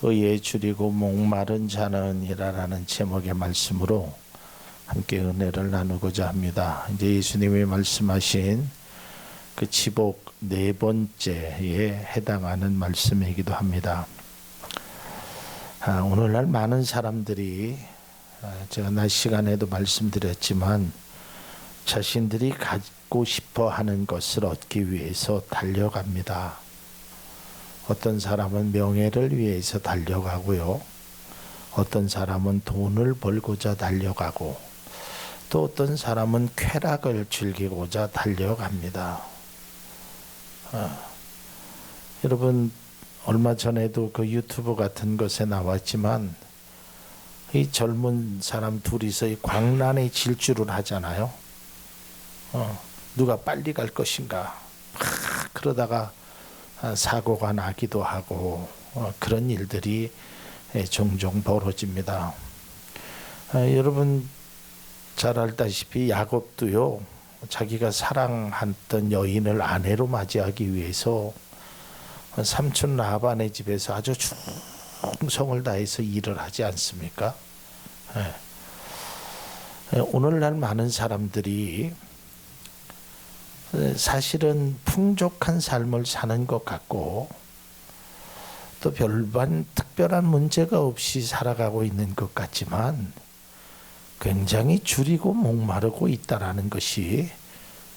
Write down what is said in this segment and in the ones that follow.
의에 줄이고 목마른 자는 이라라는 제목의 말씀으로 함께 은혜를 나누고자 합니다. 이제 예수님이 말씀하신 그 지복 네 번째에 해당하는 말씀이기도 합니다. 오늘날 많은 사람들이 제가 낮 시간에도 말씀드렸지만 자신들이 갖고 싶어 하는 것을 얻기 위해서 달려갑니다. 어떤 사람은 명예를 위해서 달려가고요. 어떤 사람은 돈을 벌고자 달려가고 또 어떤 사람은 쾌락을 즐기고자 달려갑니다. 여러분 얼마 전에도 그 유튜브 같은 것에 나왔지만 이 젊은 사람 둘이서 이 광란의 질주를 하잖아요. 누가 빨리 갈 것인가. 그러다가 사고가 나기도 하고 그런 일들이 종종 벌어집니다. 여러분 잘 알다시피 야곱도요, 자기가 사랑했던 여인을 아내로 맞이하기 위해서 삼촌 라반의 집에서 아주 충성을 다해서 일을 하지 않습니까? 오늘날 많은 사람들이 사실은 풍족한 삶을 사는 것 같고 또 별반 특별한 문제가 없이 살아가고 있는 것 같지만 굉장히 줄이고 목마르고 있다라는 것이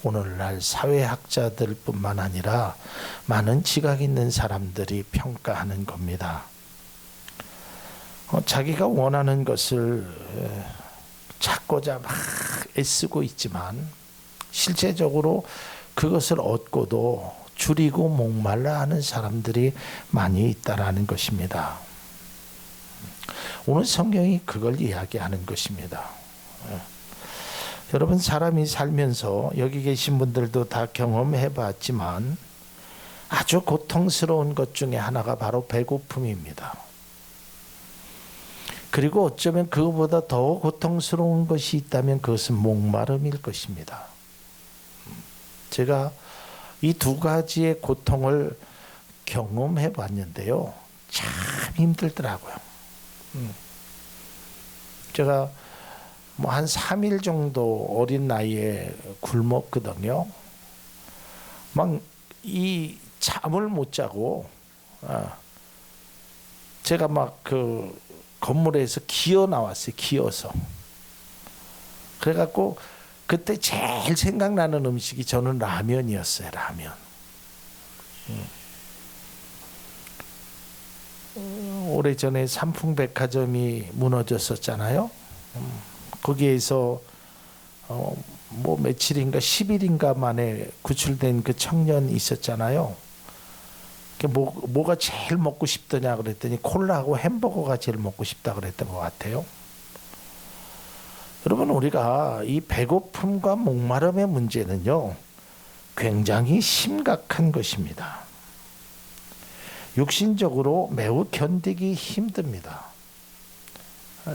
오늘날 사회학자들뿐만 아니라 많은 지각 있는 사람들이 평가하는 겁니다. 자기가 원하는 것을 찾고자 막 애쓰고 있지만 실제적으로 그것을 얻고도 줄이고 목말라 하는 사람들이 많이 있다라는 것입니다. 오늘 성경이 그걸 이야기하는 것입니다. 여러분 사람이 살면서 여기 계신 분들도 다 경험해 봤지만 아주 고통스러운 것 중에 하나가 바로 배고픔입니다. 그리고 어쩌면 그것보다 더 고통스러운 것이 있다면 그것은 목마름일 것입니다. 제가 이 두 가지의 고통을 경험해 봤는데요. 참 힘들더라고요. 제가 뭐 한 3일 정도 어린 나이에 굶었거든요. 막 이 잠을 못 자고 제가 막 그 건물에서 기어 나왔어요. 기어서. 그래갖고 그때 제일 생각나는 음식이 저는 라면이었어요. 라면. 오래전에 삼풍백화점이 무너졌었잖아요. 거기에서 뭐 며칠인가 10일인가 만에 구출된 그 청년이 있었잖아요. 뭐가 제일 먹고 싶더냐 그랬더니 콜라하고 햄버거가 제일 먹고 싶다 그랬던 것 같아요. 여러분 우리가 이 배고픔과 목마름의 문제는요 굉장히 심각한 것입니다. 육신적으로 매우 견디기 힘듭니다.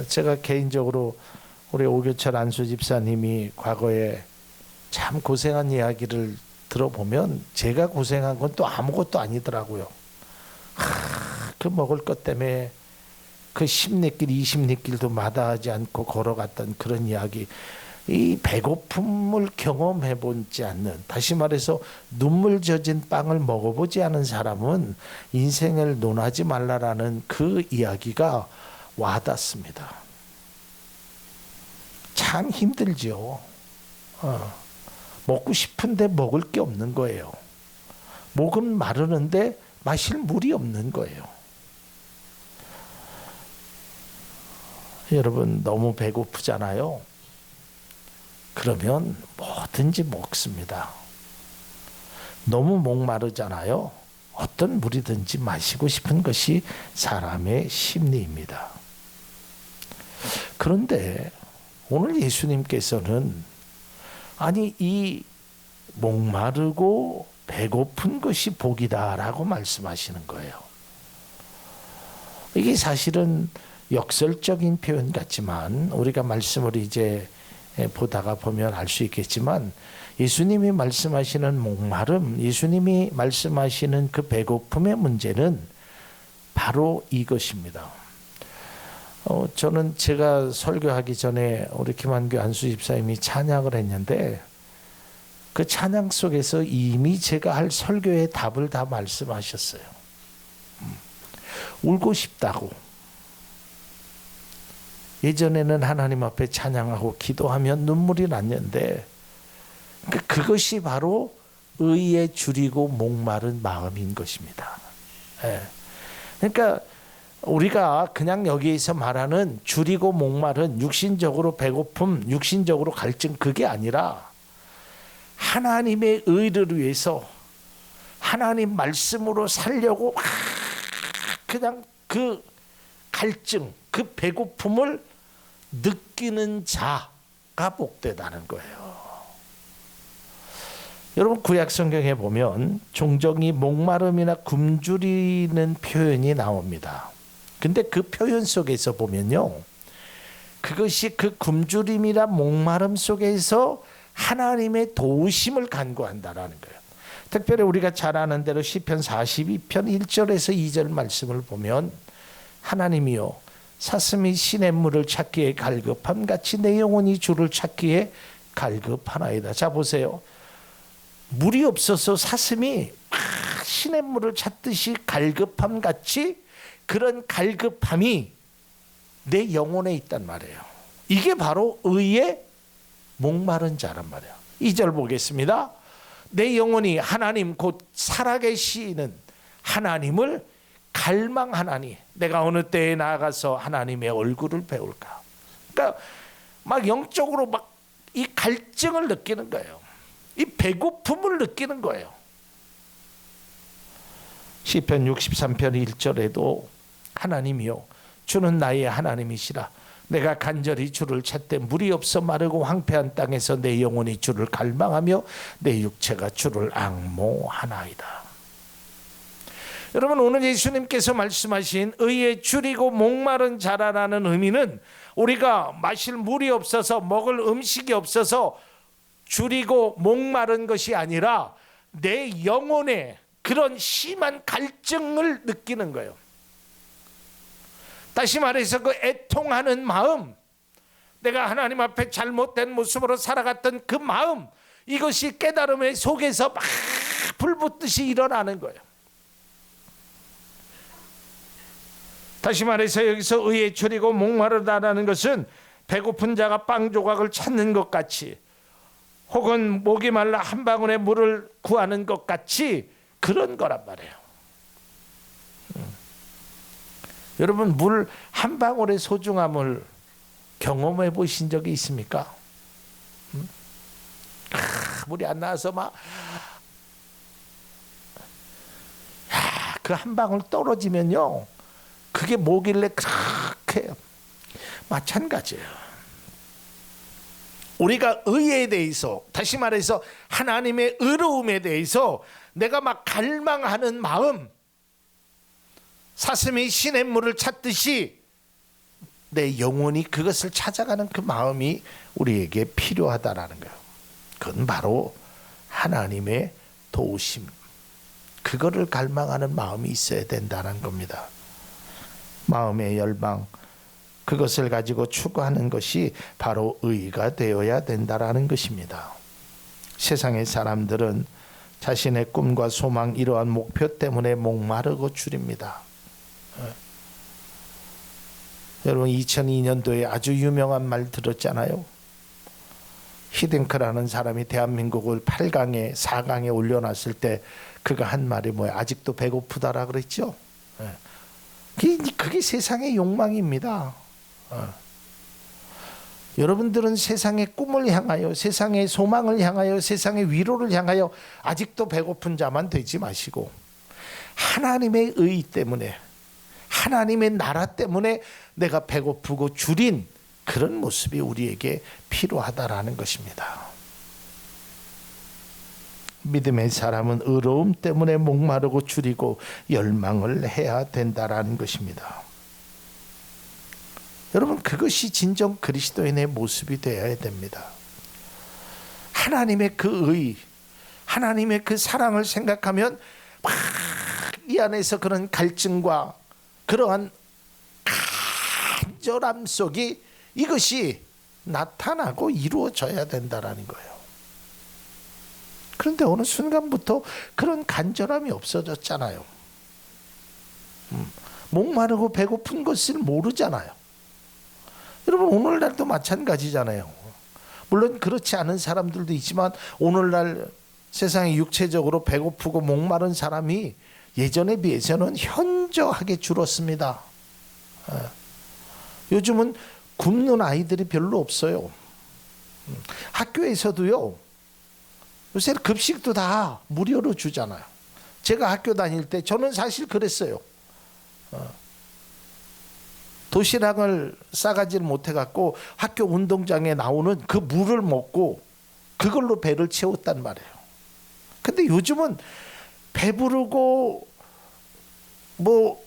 제가 개인적으로 우리 오교철 안수 집사님이 과거에 참 고생한 이야기를 들어보면 제가 고생한 건 또 아무것도 아니더라고요. 그 먹을 것 때문에 그 10리길 20리길도 마다하지 않고 걸어갔던 그런 이야기. 이 배고픔을 경험해 보지 않는, 다시 말해서 눈물 젖은 빵을 먹어보지 않은 사람은 인생을 논하지 말라라는 그 이야기가 와닿습니다. 참 힘들죠. 먹고 싶은데 먹을 게 없는 거예요. 목은 마르는데 마실 물이 없는 거예요. 여러분 너무 배고프잖아요. 그러면 뭐든지 먹습니다. 너무 목마르잖아요. 어떤 물이든지 마시고 싶은 것이 사람의 심리입니다. 그런데 오늘 예수님께서는 아니 이 목마르고 배고픈 것이 복이다라고 말씀하시는 거예요. 이게 사실은 역설적인 표현 같지만 우리가 말씀을 이제 보다가 보면 알 수 있겠지만 예수님이 말씀하시는 목마름, 예수님이 말씀하시는 그 배고픔의 문제는 바로 이것입니다. 저는 제가 설교하기 전에 우리 김한규 안수 집사님이 찬양을 했는데 그 찬양 속에서 이미 제가 할 설교의 답을 다 말씀하셨어요. 울고 싶다고. 예전에는 하나님 앞에 찬양하고 기도하면 눈물이 났는데 그것이 바로 의에 줄이고 목마른 마음인 것입니다. 그러니까 우리가 그냥 여기에서 말하는 줄이고 목마른 육신적으로 배고픔, 육신적으로 갈증, 그게 아니라 하나님의 의를 위해서 하나님 말씀으로 살려고 그냥 그 갈증, 그 배고픔을 느끼는 자가 복되다는 거예요. 여러분 구약 성경에 보면 종종 이 목마름이나 굶주리는 표현이 나옵니다. 근데 그 표현 속에서 보면요, 그것이 그 굶주림이나 목마름 속에서 하나님의 도우심을 간구한다라는 거예요. 특별히 우리가 잘 아는 대로 시편 42편 1절에서 2절 말씀을 보면 하나님이여 사슴이 시냇물을 찾기에 갈급함 같이 내 영혼이 주를 찾기에 갈급하나이다. 자 보세요. 물이 없어서 사슴이 시냇물을 찾듯이 갈급함 같이 그런 갈급함이 내 영혼에 있단 말이에요. 이게 바로 의의 목마른 자란 말이에요. 2절 보겠습니다. 내 영혼이 하나님 곧 살아계시는 하나님을 갈망하나니 내가 어느 때에 나아가서 하나님의 얼굴을 배울까. 그러니까 막 영적으로 막 이 갈증을 느끼는 거예요. 이 배고픔을 느끼는 거예요. 시편 63편 1절에도 하나님이요 주는 나의 하나님이시라 내가 간절히 주를 찾되 물이 없어 마르고 황폐한 땅에서 내 영혼이 주를 갈망하며 내 육체가 주를 앙모하나이다. 여러분 오늘 예수님께서 말씀하신 의에 줄이고 목마른 자라라는 의미는 우리가 마실 물이 없어서 먹을 음식이 없어서 줄이고 목마른 것이 아니라 내 영혼에 그런 심한 갈증을 느끼는 거예요. 다시 말해서 그 애통하는 마음, 내가 하나님 앞에 잘못된 모습으로 살아갔던 그 마음, 이것이 깨달음의 속에서 막 불붙듯이 일어나는 거예요. 다시 말해서 여기서 의에 줄이고 목마르다라는 것은 배고픈 자가 빵 조각을 찾는 것 같이 혹은 목이 말라 한 방울의 물을 구하는 것 같이 그런 거란 말이에요. 여러분 물 한 방울의 소중함을 경험해 보신 적이 있습니까? 물이 안 나와서 막 그 한 방울 떨어지면요 그게 뭐길래 그렇게 마찬가지예요. 우리가 의에 대해서 다시 말해서 하나님의 의로움에 대해서 내가 막 갈망하는 마음, 사슴이 시냇물을 찾듯이 내 영혼이 그것을 찾아가는 그 마음이 우리에게 필요하다라는 거예요. 그건 바로 하나님의 도우심, 그거를 갈망하는 마음이 있어야 된다는 겁니다. 마음의 열망, 그것을 가지고 추구하는 것이 바로 의가 되어야 된다라는 것입니다. 세상의 사람들은 자신의 꿈과 소망, 이러한 목표 때문에 목마르고 줄입니다. 여러분 2002년도에 아주 유명한 말 들었잖아요. 히딩크라는 사람이 대한민국을 8강에 4강에 올려놨을 때 그가 한 말이 뭐예요? 아직도 배고프다라 그랬죠. 그게 세상의 욕망입니다. 여러분들은 세상의 꿈을 향하여, 세상의 소망을 향하여, 세상의 위로를 향하여 아직도 배고픈 자만 되지 마시고 하나님의 의 때문에, 하나님의 나라 때문에 내가 배고프고 줄인 그런 모습이 우리에게 필요하다라는 것입니다. 믿음의 사람은 의로움 때문에 목마르고 줄이고 열망을 해야 된다라는 것입니다. 여러분 그것이 진정 그리스도인의 모습이 되어야 됩니다. 하나님의 그 의, 하나님의 그 사랑을 생각하면 막 이 안에서 그런 갈증과 그러한 간절함 속에 이것이 나타나고 이루어져야 된다라는 거예요. 그런데 어느 순간부터 그런 간절함이 없어졌잖아요. 목마르고 배고픈 것을 모르잖아요. 여러분 오늘날도 마찬가지잖아요. 물론 그렇지 않은 사람들도 있지만 오늘날 세상에 육체적으로 배고프고 목마른 사람이 예전에 비해서는 현저하게 줄었습니다. 요즘은 굶는 아이들이 별로 없어요. 학교에서도요, 요새 급식도 다 무료로 주잖아요. 제가 학교 다닐 때 저는 사실 그랬어요. 도시락을 싸가지를 못해갖고 학교 운동장에 나오는 그 물을 먹고 그걸로 배를 채웠단 말이에요. 근데 요즘은 배부르고 뭐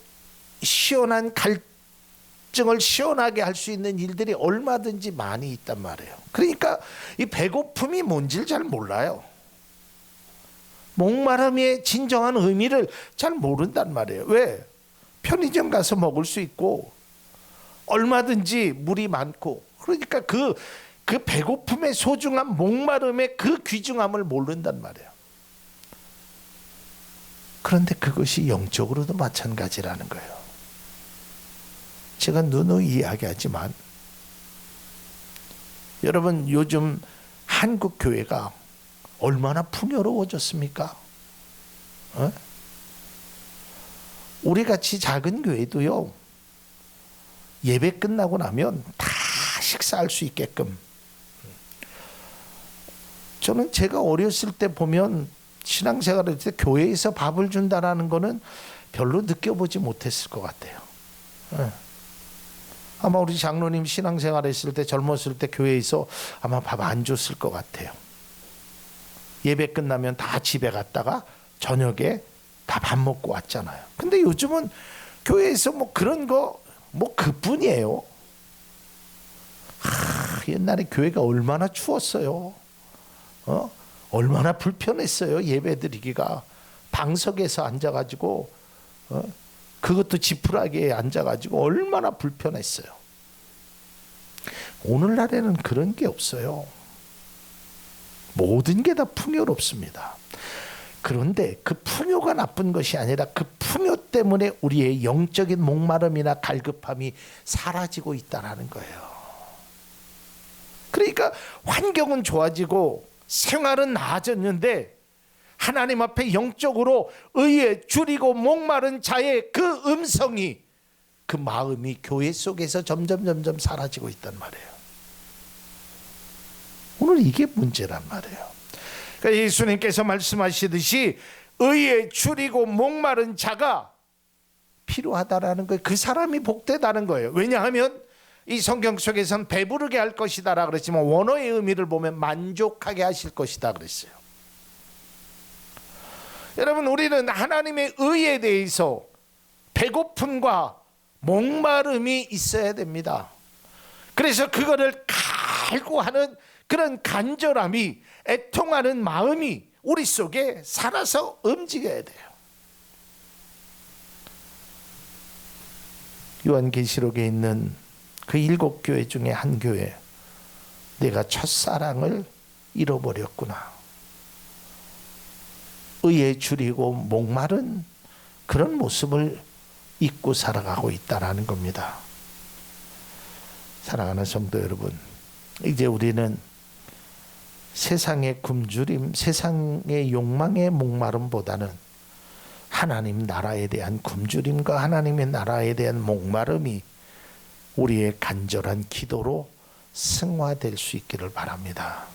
시원한 갈증을 시원하게 할 수 있는 일들이 얼마든지 많이 있단 말이에요. 그러니까 이 배고픔이 뭔지를 잘 몰라요. 목마름의 진정한 의미를 잘 모른단 말이에요. 왜? 편의점 가서 먹을 수 있고 얼마든지 물이 많고, 그러니까 그 배고픔의 소중함, 목마름의 그 귀중함을 모른단 말이에요. 그런데 그것이 영적으로도 마찬가지라는 거예요. 제가 누누이 이야기하지만 여러분 요즘 한국 교회가 얼마나 풍요로워졌습니까? 우리같이 작은 교회도요, 예배 끝나고 나면 다 식사할 수 있게끔. 저는 제가 어렸을 때 보면 신앙생활할 때 교회에서 밥을 준다라는 거는 별로 느껴보지 못했을 것 같아요. 아마 우리 장로님 신앙생활했을 때 젊었을 때 교회에서 아마 밥 안 줬을 것 같아요. 예배 끝나면 다 집에 갔다가 저녁에 다 밥 먹고 왔잖아요. 근데 요즘은 교회에서 뭐 그런 거 뭐 그뿐이에요. 옛날에 교회가 얼마나 추웠어요. 얼마나 불편했어요. 예배 드리기가 방석에서 앉아가지고 그것도 지푸라기에 앉아가지고 얼마나 불편했어요. 오늘날에는 그런 게 없어요. 모든 게 다 풍요롭습니다. 그런데 그 풍요가 나쁜 것이 아니라 그 풍요 때문에 우리의 영적인 목마름이나 갈급함이 사라지고 있다는 거예요. 그러니까 환경은 좋아지고 생활은 나아졌는데 하나님 앞에 영적으로 의에 줄이고 목마른 자의 그 음성이, 그 마음이 교회 속에서 점점 사라지고 있단 말이에요. 오늘 이게 문제란 말이에요. 그러니까 예수님께서 말씀하시듯이 의에 줄이고 목마른 자가 필요하다라는 거예요. 그 사람이 복되다는 거예요. 왜냐하면 이 성경 속에서는 배부르게 할 것이다라 그랬지만 원어의 의미를 보면 만족하게 하실 것이다 그랬어요. 여러분 우리는 하나님의 의에 대해서 배고픔과 목마름이 있어야 됩니다. 그래서 그거를 갈구하는 그런 간절함이, 애통하는 마음이 우리 속에 살아서 움직여야 돼요. 요한계시록에 있는 그 7교회 중에 한 교회, 내가 첫사랑을 잃어버렸구나. 의에 줄이고 목마른 그런 모습을 잊고 살아가고 있다라는 겁니다. 사랑하는 성도 여러분, 이제 우리는 세상의 굶주림, 세상의 욕망의 목마름보다는 하나님 나라에 대한 굶주림과 하나님의 나라에 대한 목마름이 우리의 간절한 기도로 승화될 수 있기를 바랍니다.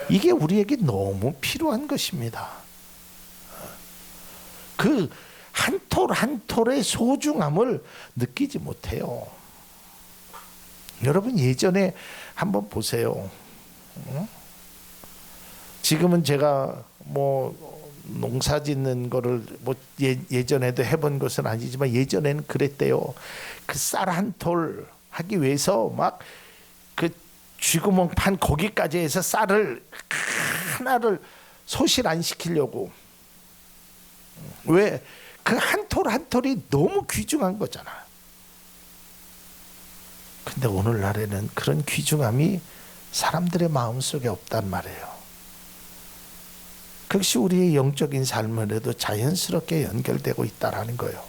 이게 우리에게 너무 필요한 것입니다. 그 한 톨 한 톨의 소중함을 느끼지 못해요. 여러분 예전에 한번 보세요. 지금은 제가 뭐 농사 짓는 거를 뭐 예전에도 해본 것은 아니지만 예전에는 그랬대요. 그 쌀 한 톨 하기 위해서 막 그 쥐구멍 판 거기까지 해서 쌀을 하나를 소실 안 시키려고. 왜? 그 한 톨 한 톨이 너무 귀중한 거잖아. 근데 오늘날에는 그런 귀중함이 사람들의 마음속에 없단 말이에요. 그것이 우리의 영적인 삶에도 자연스럽게 연결되고 있다라는 거예요.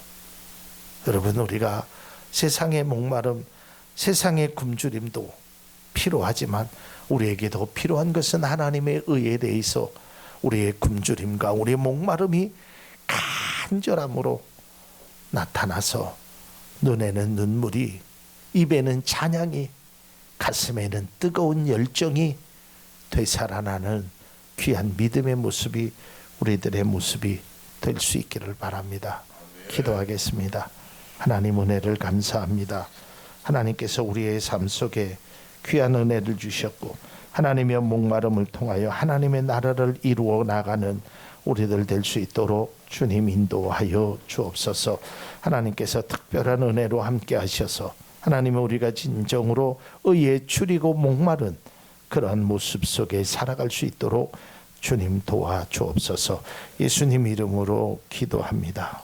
여러분, 우리가 세상의 목마름, 세상의 굶주림도 필요하지만 우리에게 더 필요한 것은 하나님의 의에 대해서 우리의 굶주림과 우리의 목마름이 간절함으로 나타나서 눈에는 눈물이, 입에는 찬양이, 가슴에는 뜨거운 열정이 되살아나는 귀한 믿음의 모습이 우리들의 모습이 될 수 있기를 바랍니다. 기도하겠습니다. 하나님, 은혜를 감사합니다. 하나님께서 우리의 삶 속에 귀한 은혜를 주셨고 하나님의 목마름을 통하여 하나님의 나라를 이루어 나가는 우리들 될 수 있도록 주님 인도하여 주옵소서. 하나님께서 특별한 은혜로 함께 하셔서 하나님은 우리가 진정으로 의에 추리고 목마른 그러한 모습 속에 살아갈 수 있도록 주님 도와주옵소서. 예수님 이름으로 기도합니다.